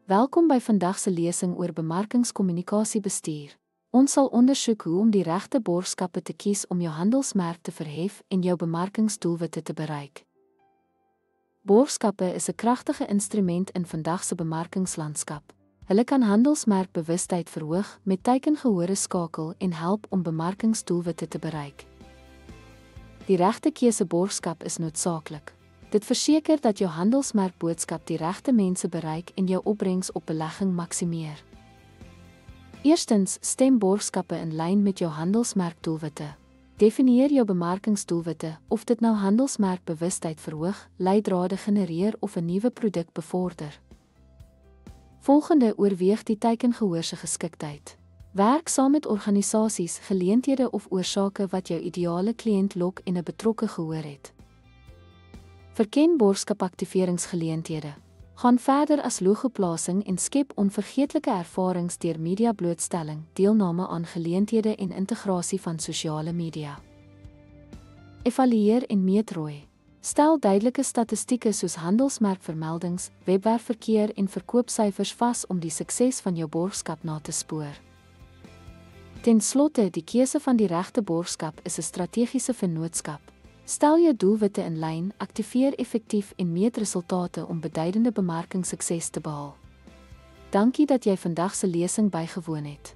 Welkom by vandag se lesing oor bemarkingskommunikasiebestuur. Ons sal ondersoek hoe om die regte borgskappe te kies om jou handelsmerk te verhef en jou bemarkingsdoelwitte te bereik. Borgskappe is 'n kragtige instrument in vandag se bemarkingslandskap. Hulle kan handelsmerkbewustheid verhoog, met teikengehore skakel en help om bemarkingsdoelwitte te bereik. Die regte keuse borgskap is noodsaaklik. Dit verseker dat jou handelsmerkboodskap die regte mense bereik en jou opbrengs op belegging maksimeer. Eerstens, stem borgskappe in lyn met jou handelsmerkdoelwitte. Definieer jou bemarkingsdoelwitte, of dit nou handelsmerkbewustheid verhoog, leidrade genereer of 'n nuwe produk bevorder. Volgende, oorweeg die teikengehoor se geskiktheid. Werk saam met organisasies, geleenthede of oorsake wat jou ideale kliënt lok en 'n betrokke gehoor het. Verken borgskapaktiveringsgeleenthede. Gaan verder as logoplasing en skep onvergeetlike ervarings deur mediablootstelling, deelname aan geleenthede en integrasie van sosiale media. Evalueer en meet ROI. Stel duidelike statistieke soos handelsmerkvermeldings, webwerfverkeer en verkoopsyfers vas om die sukses van jou borgskap na te spoor. Ten slotte, die keuse van die regte borgskap is 'n strategiese vennootskap. Stel jou doelwitte in lyn, aktiveer effektief en meet resultate om beduidende bemarkingssukses te behaal. Dankie dat jy vandag se lesing bygewoon het.